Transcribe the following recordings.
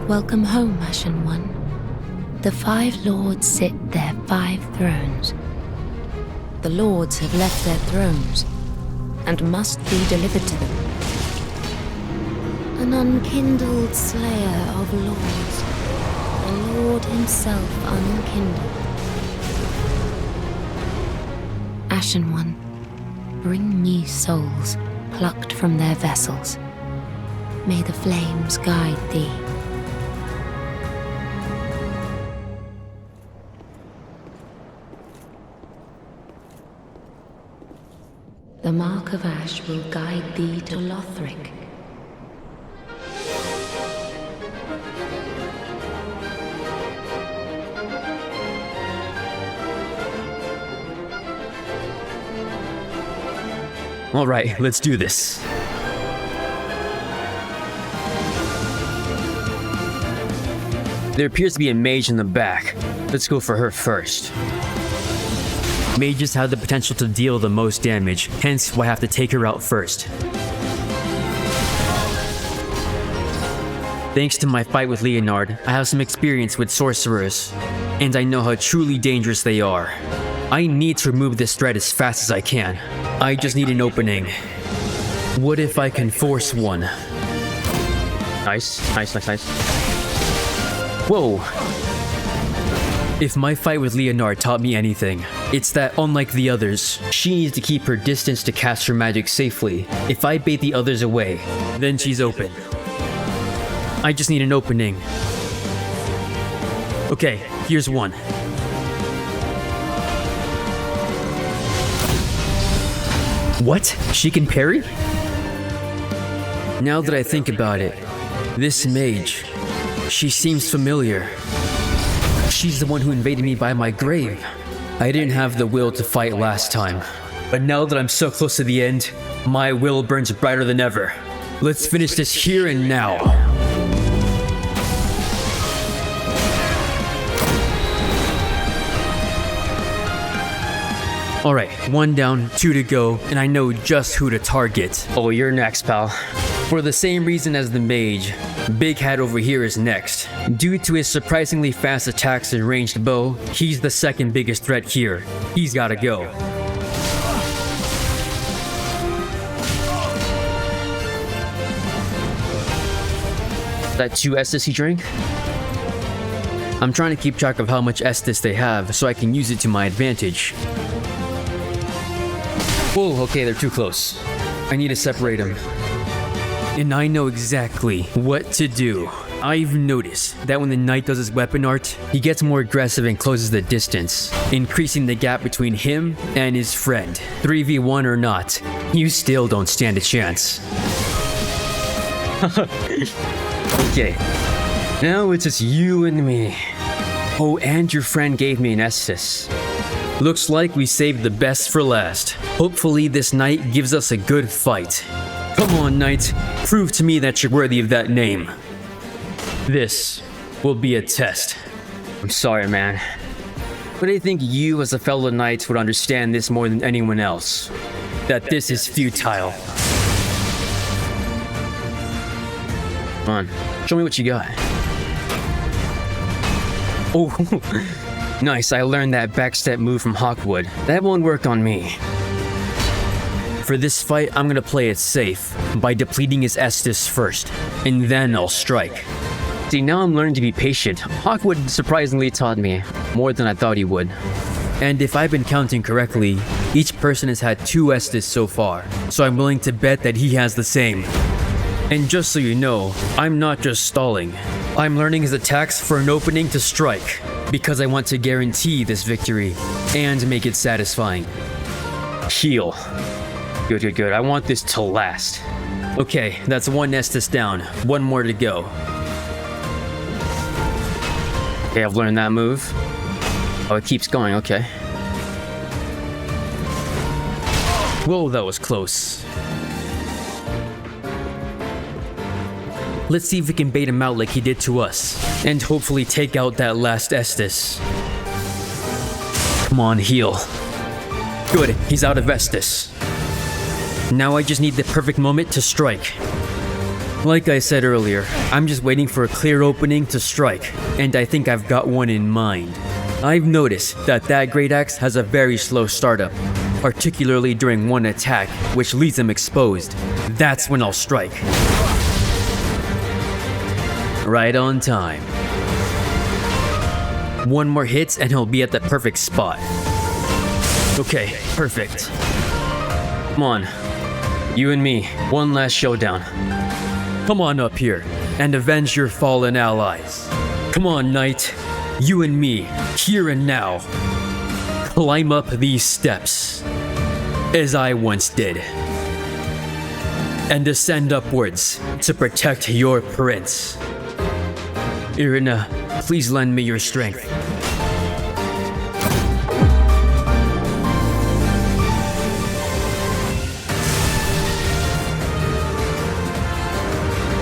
Welcome home, Ashen One. The 5 lords sit their 5 thrones. The lords have left their thrones and must be delivered to them. An unkindled slayer of lords, the Lord himself unkindled. Ashen One, bring me souls plucked from their vessels. May the flames guide thee. The mark of ash will guide thee to Lothric. All right, let's do this. There appears to be a mage in the back. Let's go for her first. Mages have the potential to deal the most damage, hence why I have to take her out first. Thanks to my fight with Leonard, I have some experience with sorcerers, and I know how truly dangerous they are. I need to remove this threat as fast as I can. I just need an opening. What if I can force one? Nice. Whoa. If my fight with Leonard taught me anything, it's that unlike the others, she needs to keep her distance to cast her magic safely. If I bait the others away, then she's open. I just need an opening. Okay, here's one. What? She can parry? Now that I think about it, this mage, she seems familiar. She's the one who invaded me by my grave. I didn't have the will to fight last time, but now that I'm so close to the end, my will burns brighter than ever. Let's finish this here and now. Alright, 1 down, 2 to go, and I know just who to target. Oh, you're next, pal. For the same reason as the mage, Big Hat over here is next. Due to his surprisingly fast attacks and ranged bow, he's the second biggest threat here. He's gotta go. That 2 Estus he drank? I'm trying to keep track of how much Estus they have so I can use it to my advantage. Whoa, okay, they're too close. I need to separate them. And I know exactly what to do. I've noticed that when the knight does his weapon art, he gets more aggressive and closes the distance, increasing the gap between him and his friend. 3v1 or not, you still don't stand a chance. Okay, now it's just you and me. Oh, and your friend gave me an Estus. Looks like we saved the best for last. Hopefully this knight gives us a good fight. Come on, knight. Prove to me that you're worthy of that name. This will be a test. I'm sorry, man. But I think you as a fellow knight would understand this more than anyone else. That this is futile. Come on, show me what you got. Oh, nice, I learned that backstep move from Hawkwood. That won't work on me. For this fight, I'm gonna play it safe by depleting his Estus first, and then I'll strike. See, now I'm learning to be patient. Hawkwood surprisingly taught me more than I thought he would. And if I've been counting correctly, each person has had 2 Estus so far, so I'm willing to bet that he has the same. And just so you know, I'm not just stalling. I'm learning his attacks for an opening to strike, because I want to guarantee this victory, and make it satisfying. Heal. Good. I want this to last. Okay, that's 1 Estus down. 1 more to go. Okay, I've learned that move. Oh, it keeps going, okay. Whoa, that was close. Let's see if we can bait him out like he did to us, and hopefully take out that last Estus. Come on, heal. Good, he's out of Estus. Now I just need the perfect moment to strike. Like I said earlier, I'm just waiting for a clear opening to strike, and I think I've got one in mind. I've noticed that great axe has a very slow startup, particularly during one attack, which leaves him exposed. That's when I'll strike. Right on time. One more hit and he'll be at the perfect spot. Okay, perfect. Come on, you and me, one last showdown. Come on up here and avenge your fallen allies. Come on, knight, you and me, here and now. Climb up these steps, as I once did, and ascend upwards to protect your prince. Irina, please lend me your strength.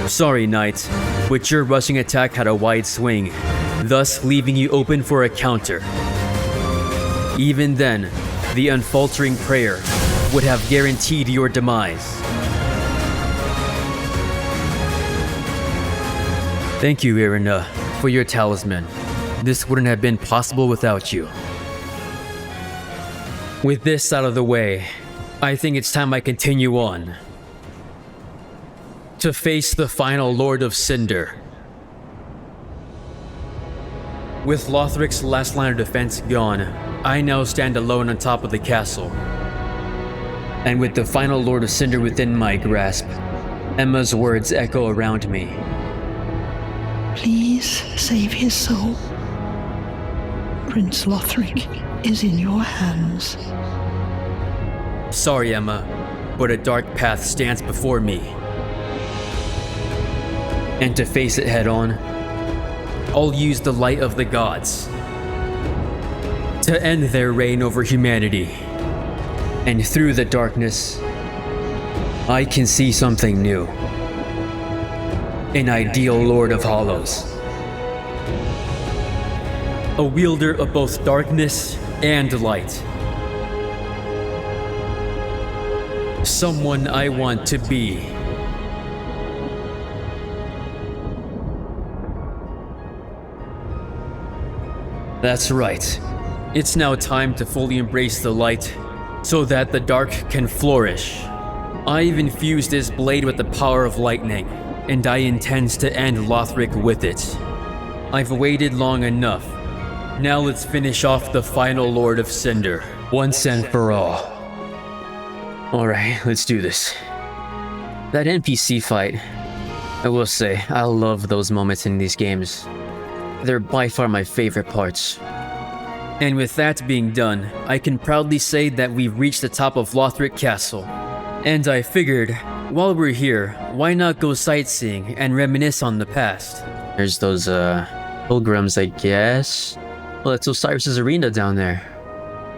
Sorry, knight, but your rushing attack had a wide swing, thus leaving you open for a counter. Even then, the unfaltering prayer would have guaranteed your demise. Thank you, Irina, for your talisman. This wouldn't have been possible without you. With this out of the way, I think it's time I continue on to face the final Lord of Cinder. With Lothric's last line of defense gone, I now stand alone on top of the castle. And with the final Lord of Cinder within my grasp, Emma's words echo around me. Please save his soul. Prince Lothric is in your hands. Sorry, Emma, but a dark path stands before me. And to face it head on, I'll use the light of the gods to end their reign over humanity. And through the darkness, I can see something new. An ideal Lord of Hollows. A wielder of both darkness and light. Someone I want to be. That's right. It's now time to fully embrace the light, so that the dark can flourish. I've infused this blade with the power of lightning, and I intend to end Lothric with it. I've waited long enough. Now let's finish off the final Lord of Cinder, once and for all. Alright, let's do this. That NPC fight, I will say, I love those moments in these games. They're by far my favorite parts. And with that being done, I can proudly say that we've reached the top of Lothric Castle. And I figured, while we're here, why not go sightseeing and reminisce on the past? There's those, pilgrims, I guess? Well, it's Osiris's arena down there.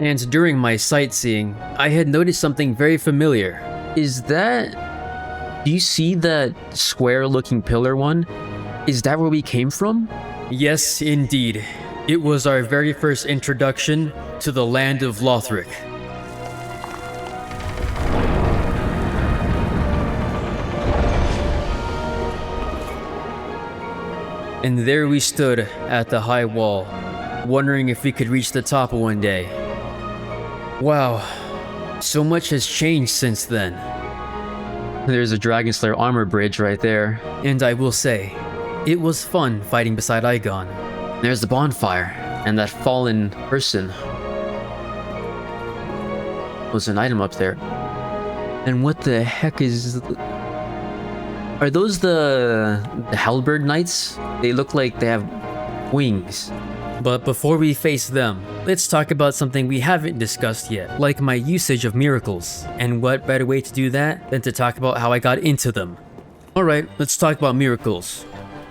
And during my sightseeing, I had noticed something very familiar. Is that... Do you see that square-looking pillar one? Is that where we came from? Yes, indeed. It was our very first introduction to the land of Lothric. And there we stood at the high wall, wondering if we could reach the top one day. Wow, so much has changed since then. There's a Dragon Slayer armor bridge right there. And I will say, it was fun fighting beside Igon. There's the bonfire, and that fallen person. Was an item up there. And what the heck is... Are those the halberd knights? They look like they have wings. But before we face them, let's talk about something we haven't discussed yet, like my usage of miracles. And what better way to do that than to talk about how I got into them. Alright, let's talk about miracles.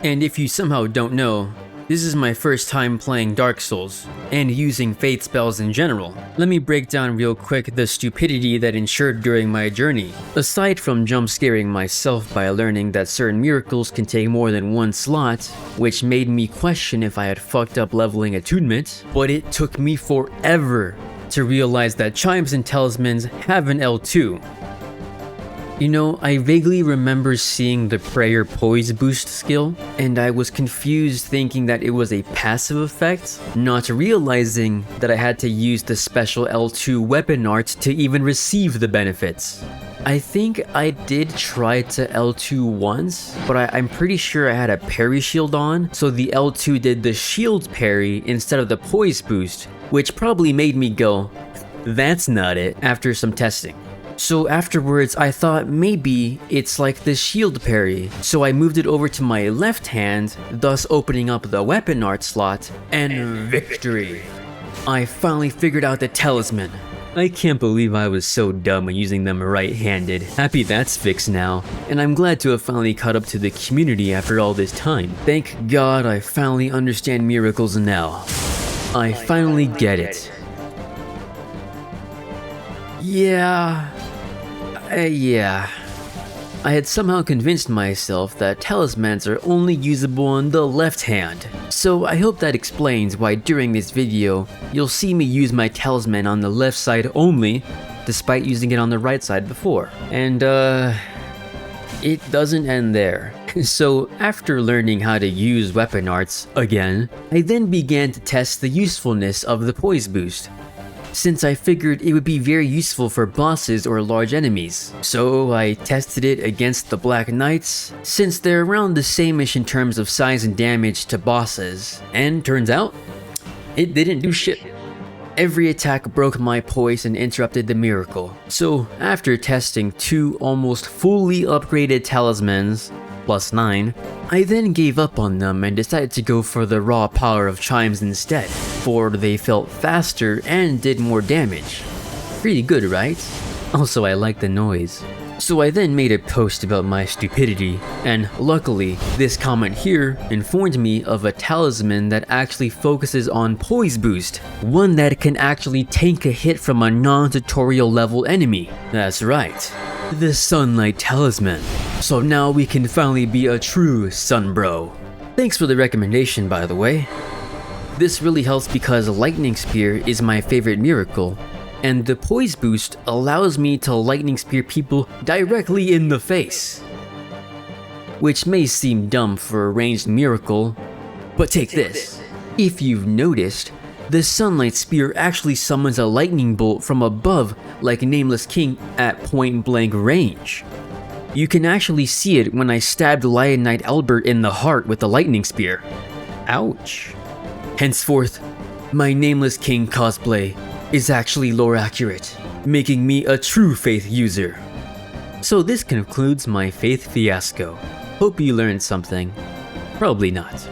And if you somehow don't know, this is my first time playing Dark Souls, and using faith spells in general. Let me break down real quick the stupidity that ensured during my journey. Aside from jump scaring myself by learning that certain miracles can take more than one slot, which made me question if I had fucked up leveling attunement, but it took me forever to realize that chimes and talismans have an L2. You know, I vaguely remember seeing the prayer poise boost skill, and I was confused thinking that it was a passive effect, not realizing that I had to use the special L2 weapon art to even receive the benefits. I think I did try to L2 once, but I'm pretty sure I had a parry shield on, so the L2 did the shield parry instead of the poise boost, which probably made me go, that's not it, after some testing. So afterwards, I thought maybe it's like the shield parry, so I moved it over to my left hand, thus opening up the weapon art slot, and victory! I finally figured out the talisman. I can't believe I was so dumb at using them right-handed. Happy that's fixed now, and I'm glad to have finally caught up to the community after all this time. Thank God I finally understand miracles now. I finally get it. Yeah. I had somehow convinced myself that talismans are only usable on the left hand. So I hope that explains why during this video, you'll see me use my talisman on the left side only, despite using it on the right side before. And it doesn't end there. So after learning how to use weapon arts again, I then began to test the usefulness of the poise boost, since I figured it would be very useful for bosses or large enemies. So I tested it against the Black Knights, since they're around the same-ish in terms of size and damage to bosses, and turns out, it didn't do shit. Every attack broke my poise and interrupted the miracle. So after testing 2 almost fully upgraded talismans, +9, I then gave up on them and decided to go for the raw power of chimes instead, for they felt faster and did more damage. Pretty good, right? Also, I like the noise. So I then made a post about my stupidity, and luckily, this comment here informed me of a talisman that actually focuses on poise boost, one that can actually tank a hit from a non-tutorial level enemy. That's right, the Sunlight Talisman. So now we can finally be a true Sun Bro. Thanks for the recommendation, by the way. This really helps because Lightning Spear is my favorite miracle, and the poise boost allows me to Lightning Spear people directly in the face. Which may seem dumb for a ranged miracle, but take this. If you've noticed, the Sunlight Spear actually summons a lightning bolt from above like Nameless King at point blank range. You can actually see it when I stabbed Lion Knight Albert in the heart with the lightning spear. Ouch. Henceforth, my Nameless King cosplay is actually lore accurate, making me a true Faith user. So this concludes my Faith fiasco. Hope you learned something. Probably not.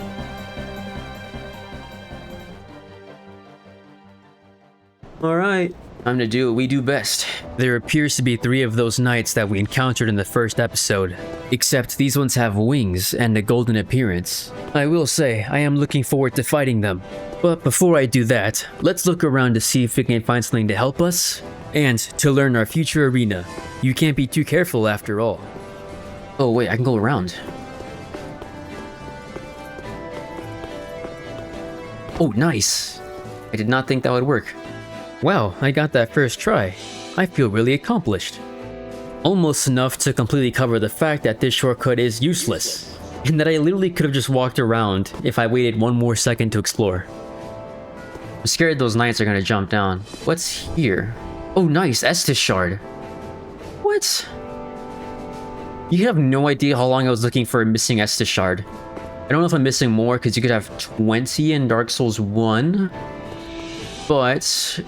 Alright, time to do what we do best. There appears to be 3 of those knights that we encountered in the first episode, except these ones have wings and a golden appearance. I will say, I am looking forward to fighting them. But before I do that, let's look around to see if we can find something to help us, and to learn our future arena. You can't be too careful after all. Oh wait, I can go around. Oh nice! I did not think that would work. Wow, I got that first try. I feel really accomplished. Almost enough to completely cover the fact that this shortcut is useless, and that I literally could have just walked around if I waited one more second to explore. I'm scared those knights are gonna jump down. What's here? Oh nice, Estus Shard. What? You have no idea how long I was looking for a missing Estus Shard. I don't know if I'm missing more because you could have 20 in Dark Souls 1, but...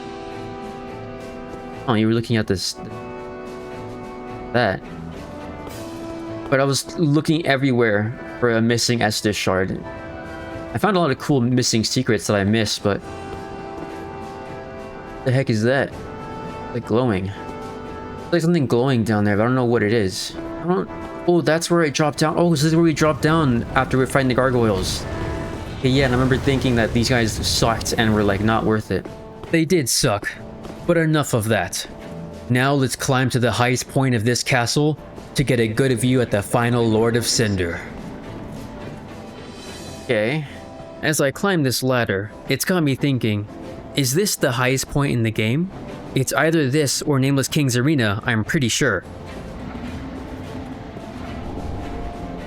Oh, you were looking at this... that. But I was looking everywhere for a missing Estus Shard. I found a lot of cool missing secrets that I missed, but... what the heck is that? Like glowing. There's like something glowing down there, but I don't know what it is. I don't... Oh, that's where I dropped down. Oh, this is where we dropped down after we were fighting the gargoyles. Okay, yeah, and I remember thinking that these guys sucked and were like not worth it. They did suck. But enough of that. Now let's climb to the highest point of this castle to get a good view at the final Lord of Cinder. Okay. As I climb this ladder, it's got me thinking, is this the highest point in the game? It's either this or Nameless King's Arena, I'm pretty sure.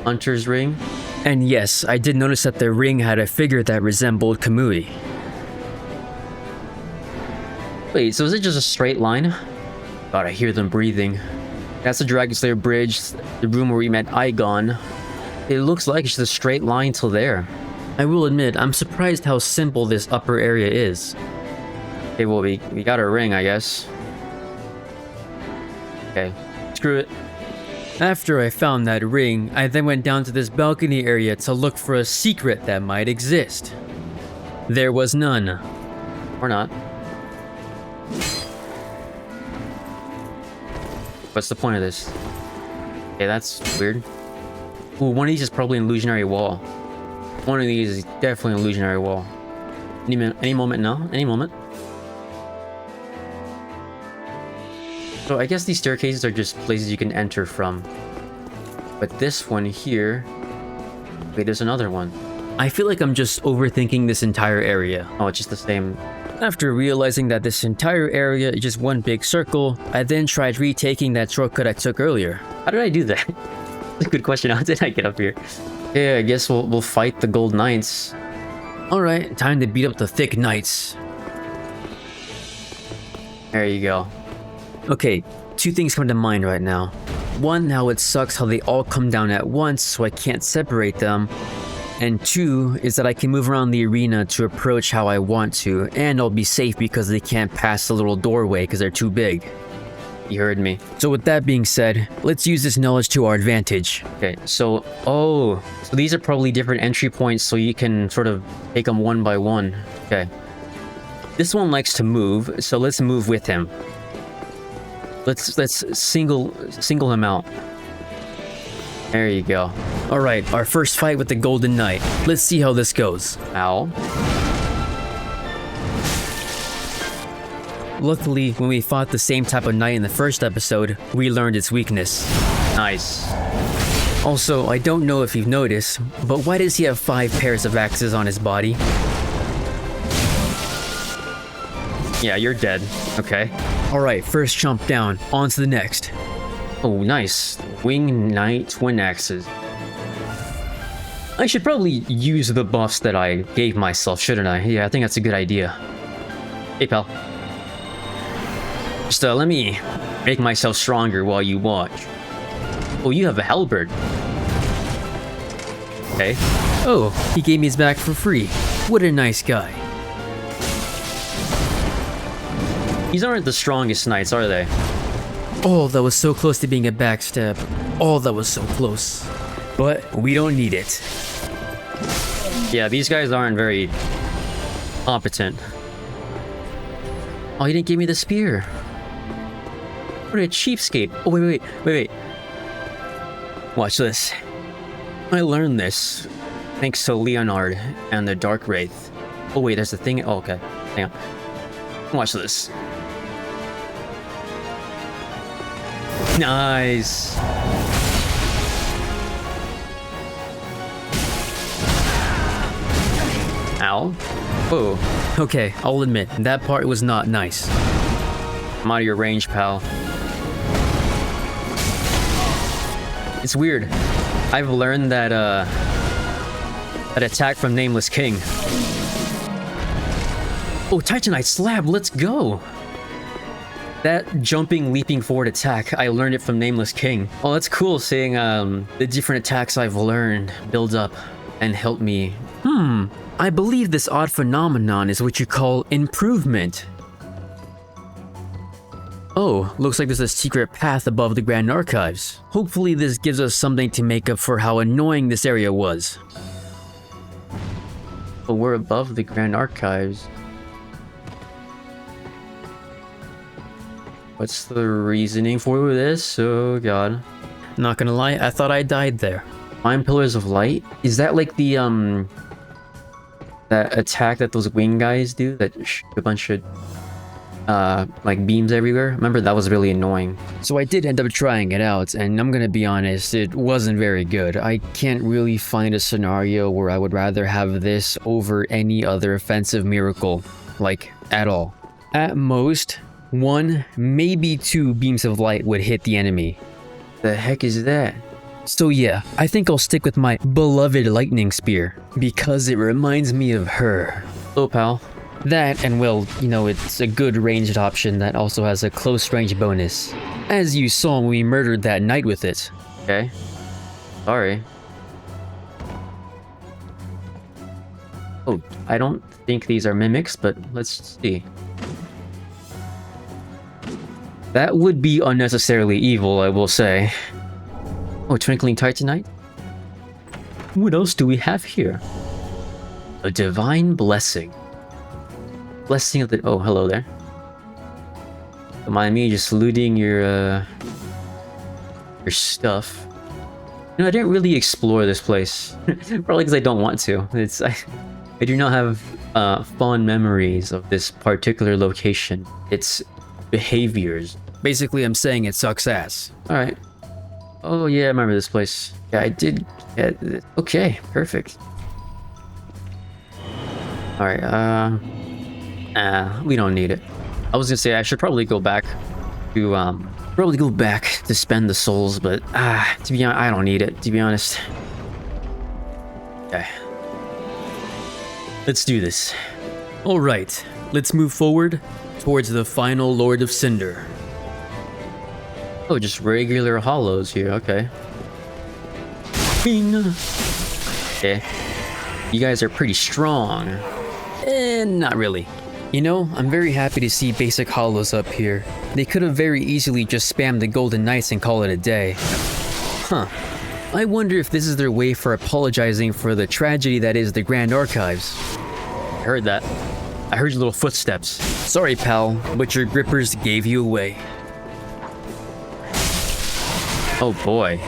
Hunter's ring. And yes, I did notice that the ring had a figure that resembled Kamui. Wait, so is it just a straight line? God, I hear them breathing. That's the Dragon Slayer bridge, the room where we met Aigon. It looks like it's just a straight line till there. I will admit, I'm surprised how simple this upper area is. Okay, well, we got a ring, I guess. Okay, screw it. After I found that ring, I then went down to this balcony area to look for a secret that might exist. There was none. Or not. What's the point of this? Okay, that's weird. Ooh, one of these is probably an illusionary wall. One of these is definitely an illusionary wall. Any moment now? Any moment. So I guess these staircases are just places you can enter from. But this one here... Wait, there's another one. I feel like I'm just overthinking this entire area. Oh, it's just the same... After realizing that this entire area is just one big circle, I then tried retaking that shortcut I took earlier. How did I do that? That's a good question. How did I get up here? Yeah, I guess we'll fight the Gold Knights. Alright, time to beat up the thick knights. There you go. Okay, two things come to mind right now. One, how it sucks how they all come down at once, so I can't separate them. And two, is that I can move around the arena to approach how I want to, and I'll be safe because they can't pass the little doorway because they're too big. You heard me. So with that being said, let's use this knowledge to our advantage. Okay, so these are probably different entry points so you can sort of take them one by one. Okay. This one likes to move, so let's move with him. Let's single him out. There you go. Alright, our first fight with the Golden Knight. Let's see how this goes. Ow. Luckily, when we fought the same type of knight in the first episode, we learned its weakness. Nice. Also, I don't know if you've noticed, but why does he have 5 pairs of axes on his body? Yeah, you're dead. Okay. Alright, first jump down. On to the next. Oh, nice. Wing Knight Twin Axes. I should probably use the buffs that I gave myself, shouldn't I? Yeah, I think that's a good idea. Hey, pal. Just let me make myself stronger while you watch. Oh, you have a halberd. Okay. Oh, he gave me his back for free. What a nice guy. These aren't the strongest knights, are they? Oh, that was so close to being a backstab. Oh, that was so close. But we don't need it. Yeah, these guys aren't very competent. Oh, he didn't give me the spear. What a cheapskate. Oh, wait. Watch this. I learned this thanks to Leonard and the Dark Wraith. Oh, wait, there's a thing. Oh, okay. Hang on. Watch this. Nice. Ow. Whoa. Okay, I'll admit, that part was not nice. I'm out of your range, pal. It's weird. I've learned that, that attack from Nameless King. Oh, Titanite Slab, let's go! That jumping, leaping forward attack, I learned it from Nameless King. Oh, that's cool seeing the different attacks I've learned build up and help me. I believe this odd phenomenon is what you call improvement. Oh, looks like there's a secret path above the Grand Archives. Hopefully this gives us something to make up for how annoying this area was. But we're above the Grand Archives. What's the reasoning for this? Oh god. Not gonna lie, I thought I died there. 9 Pillars of Light? Is that like the that attack that those wing guys do? That shoot a bunch of like beams everywhere? Remember, that was really annoying. So I did end up trying it out, and I'm gonna be honest, it wasn't very good. I can't really find a scenario where I would rather have this over any other offensive miracle. Like, at all. At most, 1, maybe 2 beams of light would hit the enemy. The heck is that? So yeah, I think I'll stick with my beloved lightning spear because it reminds me of her. Oh pal. That and well, you know, it's a good ranged option that also has a close range bonus. As you saw when we murdered that knight with it. Okay. Sorry. Oh, I don't think these are mimics, but let's see. That would be unnecessarily evil, I will say. Oh, Twinkling Titanite? What else do we have here? A divine blessing. Blessing of the... Oh, hello there. Don't mind me just looting your stuff. You know, I didn't really explore this place. Probably because I don't want to. I do not have fond memories of this particular location. Its behaviors. Basically, I'm saying it sucks ass. Alright. Oh yeah, I remember this place. Yeah, I did get it. Okay, perfect. Alright, we don't need it. I was gonna say I should probably go back to spend the souls, but to be honest, I don't need it, to be honest. Okay. Let's do this. Alright, let's move forward towards the final Lord of Cinder. Oh, just regular hollows here, okay. Bing! Okay. You guys are pretty strong. Not really. You know, I'm very happy to see basic hollows up here. They could have very easily just spammed the Golden Knights and call it a day. Huh. I wonder if this is their way for apologizing for the tragedy that is the Grand Archives. I heard that. I heard your little footsteps. Sorry, pal, but your grippers gave you away. Oh boy.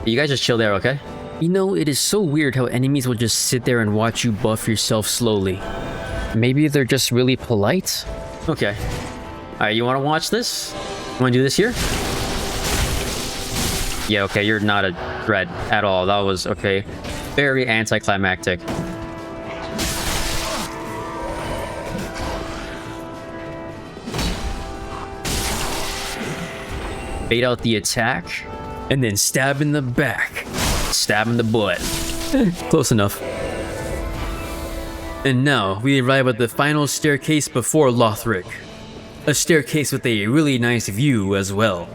You guys just chill there, okay? You know, it is so weird how enemies will just sit there and watch you buff yourself slowly. Maybe they're just really polite? Okay. Alright, you wanna watch this? You wanna do this here? Yeah, okay, you're not a threat at all. That was, okay, very anticlimactic. Bait out the attack, and then stab in the back. Stab in the butt. Close enough. And now, we arrive at the final staircase before Lothric. A staircase with a really nice view as well.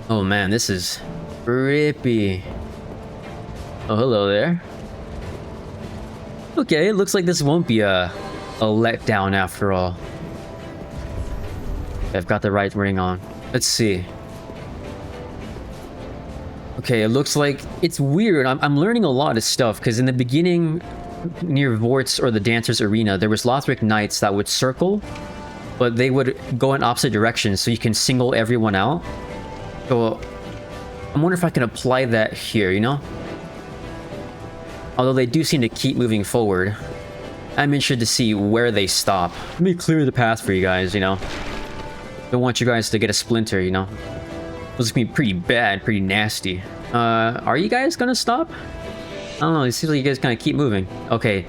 Oh man, this is trippy. Oh, hello there. Okay, it looks like this won't be a letdown after all. I've got the right ring on. Let's see. Okay, it looks like it's weird. I'm learning a lot of stuff because in the beginning, near Vort's or the Dancer's Arena, there was Lothric Knights that would circle, but they would go in opposite directions, so you can single everyone out. So I wonder if I can apply that here, you know? Although they do seem to keep moving forward. I'm interested to see where they stop. Let me clear the path for you guys, you know? Don't want you guys to get a splinter, you know? This is gonna be pretty bad, pretty nasty. Are you guys gonna stop? I don't know, it seems like you guys kind of keep moving. Okay.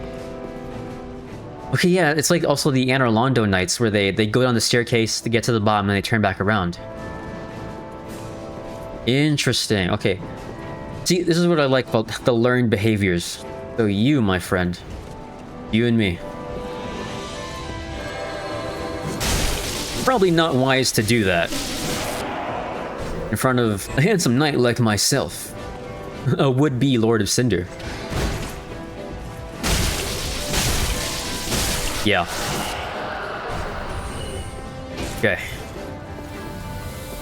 Okay, yeah, it's like also the Anor Knights where they go down the staircase to get to the bottom and they turn back around. Interesting, okay. See, this is what I like about the learned behaviors. So you, my friend. You and me. Probably not wise to do that. In front of a handsome knight like myself. A would-be Lord of Cinder. Yeah. Okay.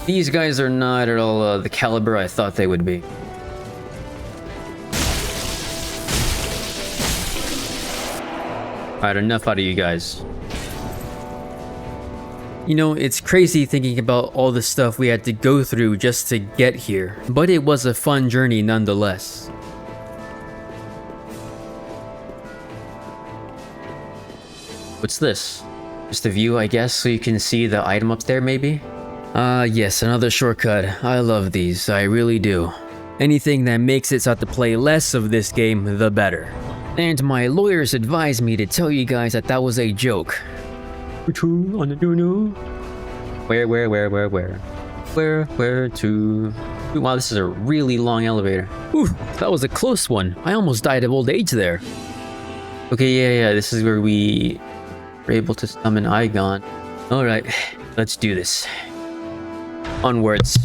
These guys are not at all the caliber I thought they would be. Alright, enough out of you guys. You know, it's crazy thinking about all the stuff we had to go through just to get here, but it was a fun journey nonetheless. What's this? Just a view, I guess, so you can see the item up there, maybe? Yes, another shortcut. I love these, I really do. Anything that makes it so I have to play less of this game, the better. And my lawyers advised me to tell you guys that that was a joke. Where? Where to? Ooh, wow, this is a really long elevator. Ooh, that was a close one. I almost died of old age there. Okay, yeah, this is where we were able to summon Igon. Alright, let's do this. Onwards.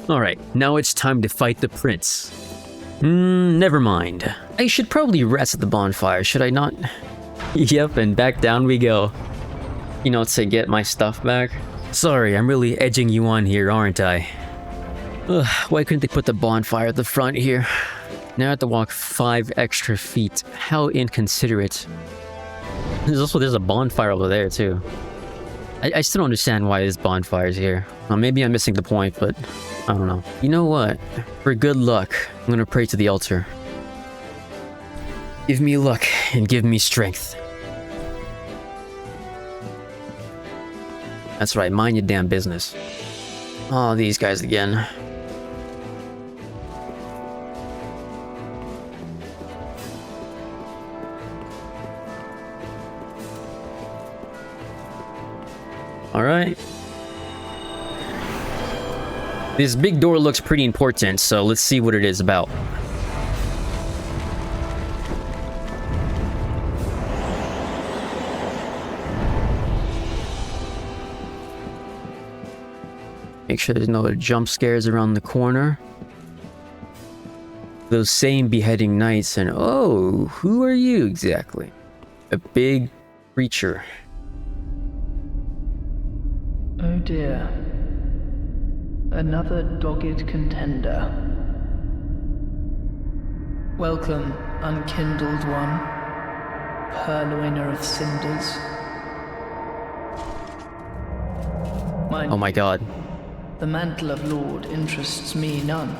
Alright, now it's time to fight the prince. Never mind. I should probably rest at the bonfire, should I not? Yep, and back down we go. You know, to get my stuff back. Sorry, I'm really edging you on here, aren't I? Ugh, why couldn't they put the bonfire at the front here? Now I have to walk 5 extra feet. How inconsiderate. There's a bonfire over there too. I still don't understand why this bonfire's here. Well, maybe I'm missing the point, but I don't know. You know what? For good luck, I'm gonna pray to the altar. Give me luck and give me strength. That's right, mind your damn business. Oh, these guys again. Alright. This big door looks pretty important, so let's see what it is about. Make sure there's no jump scares around the corner. Those same beheading knights, and oh, who are you exactly? A big creature. Oh dear. Another dogged contender. Welcome, unkindled one, purloiner of cinders. Oh my god. The mantle of Lord interests me none.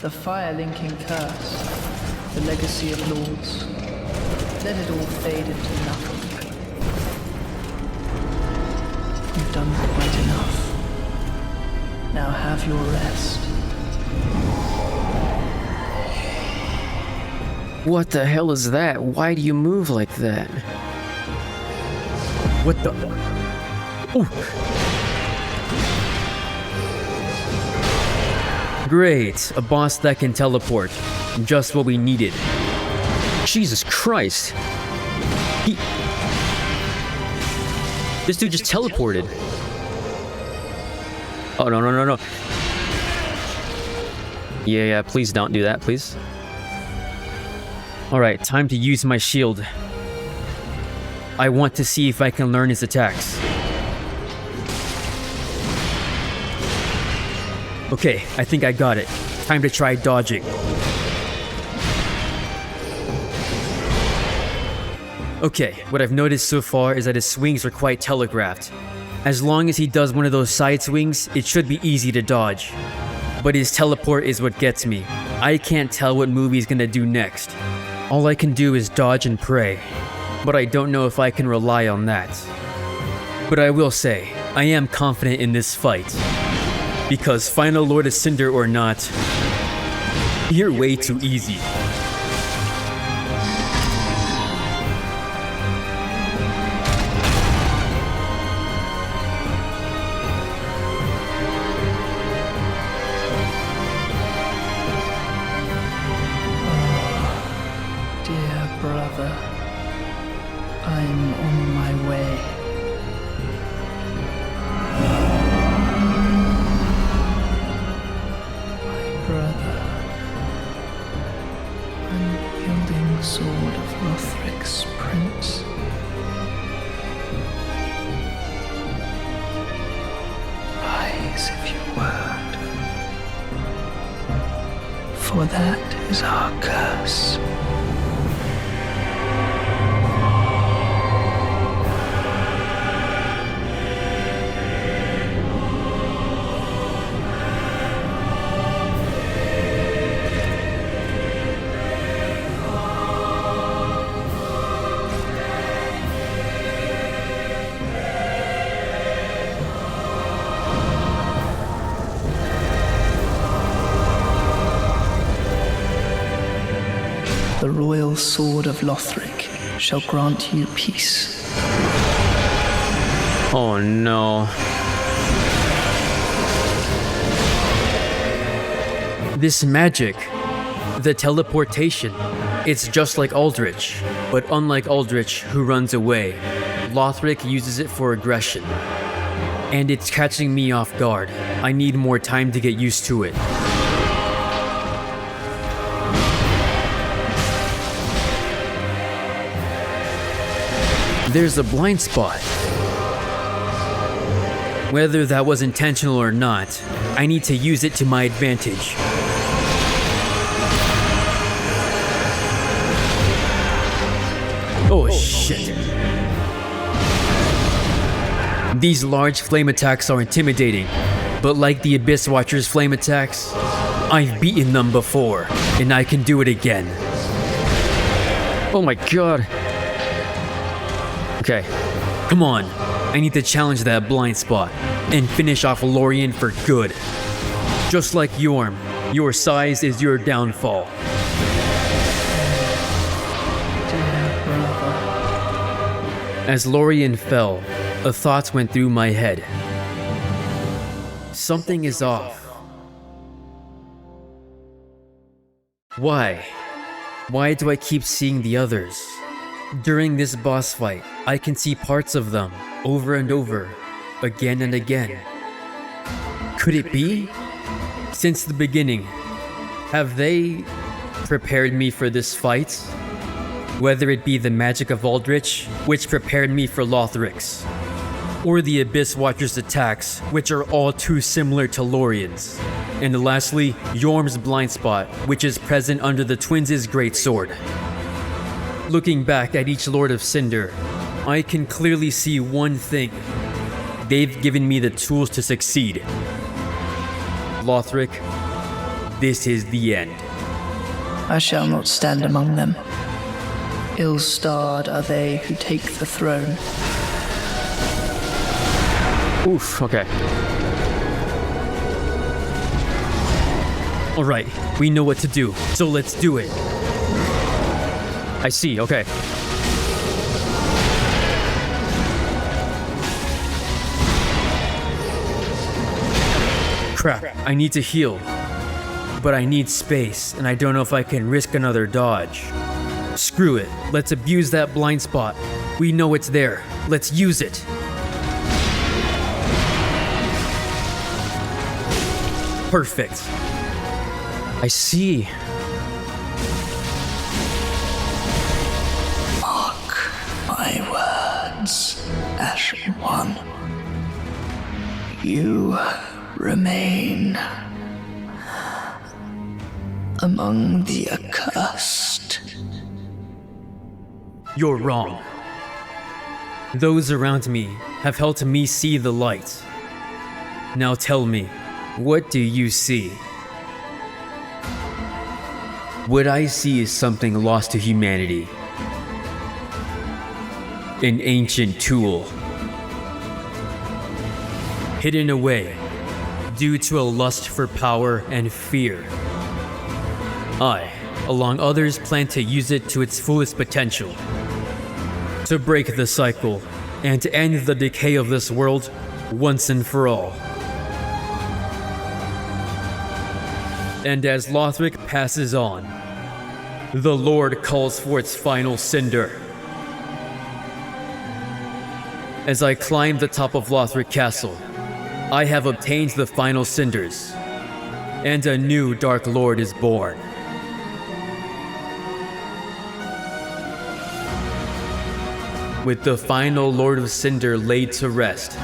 The fire-linking curse, the legacy of lords, let it all fade into nothing. You've done quite enough. Now have your rest. What the hell is that? Why do you move like that? What the? Ooh. Great, a boss that can teleport. Just what we needed. Jesus Christ. This dude just teleported. Oh, no. Yeah, please don't do that, please. Alright, time to use my shield. I want to see if I can learn his attacks. Okay, I think I got it. Time to try dodging. Okay, what I've noticed so far is that his swings are quite telegraphed. As long as he does one of those side swings, it should be easy to dodge. But his teleport is what gets me. I can't tell what move he's gonna do next. All I can do is dodge and pray. But I don't know if I can rely on that. But I will say, I am confident in this fight. Because final Lord of Cinder or not, you're way too easy. Dear brother, I'm on my way. Sword of Lothric's prince. Rise if you would, for that is our curse. The royal sword of Lothric shall grant you peace. Oh no. This magic, the teleportation, it's just like Aldrich, but unlike Aldrich, who runs away, Lothric uses it for aggression. And it's catching me off guard. I need more time to get used to it. There's a blind spot. Whether that was intentional or not, I need to use it to my advantage. Oh shit. These large flame attacks are intimidating, but like the Abyss Watcher's flame attacks, I've beaten them before, and I can do it again. Oh my god. Okay, come on. I need to challenge that blind spot and finish off Lorien for good. Just like Yorm, your size is your downfall. As Lorien fell, a thought went through my head. Something is off. Why? Why do I keep seeing the others? During this boss fight, I can see parts of them over and over, again and again. Could it be? Since the beginning, have they prepared me for this fight? Whether it be the magic of Aldrich, which prepared me for Lothric's, or the Abyss Watcher's attacks, which are all too similar to Lorien's. And lastly, Yorm's blind spot, which is present under the twins' great sword. Looking back at each Lord of Cinder, I can clearly see one thing. They've given me the tools to succeed. Lothric, this is the end. I shall not stand among them. Ill-starred are they who take the throne. Oof, okay. Alright, we know what to do, so let's do it. I see, okay. Crap, I need to heal. But I need space, and I don't know if I can risk another dodge. Screw it, let's abuse that blind spot. We know it's there, let's use it. Perfect. I see. My words, Ashen One. You remain among the accursed. You're wrong. Those around me have helped me see the light. Now tell me, what do you see? What I see is something lost to humanity. An ancient tool. Hidden away due to a lust for power and fear. I, along others, plan to use it to its fullest potential. To break the cycle and to end the decay of this world once and for all. And as Lothric passes on, the Lord calls for its final cinder. As I climb the top of Lothric Castle, I have obtained the final cinders, and a new Dark Lord is born. With the final Lord of Cinder laid to rest,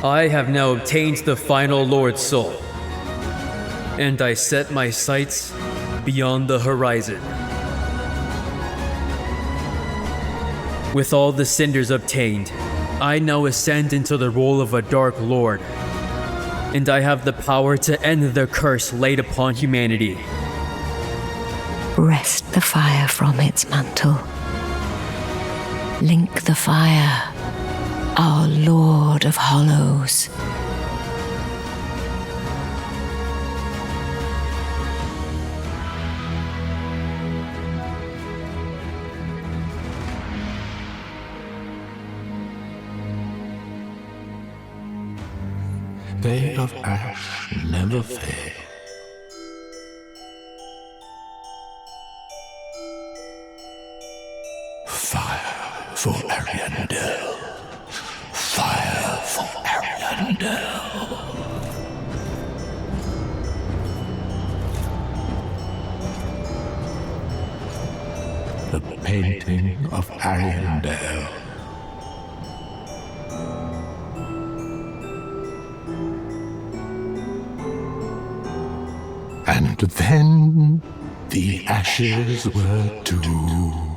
I have now obtained the final Lord's soul, and I set my sights beyond the horizon. With all the cinders obtained, I now ascend into the role of a Dark Lord, and I have the power to end the curse laid upon humanity. Wrest the fire from its mantle. Link the fire, our Lord of Hollows. they of ash never fade. Fire for Ariandel. Fire for Ariandel. The painting of Ariandel. And then the ashes were too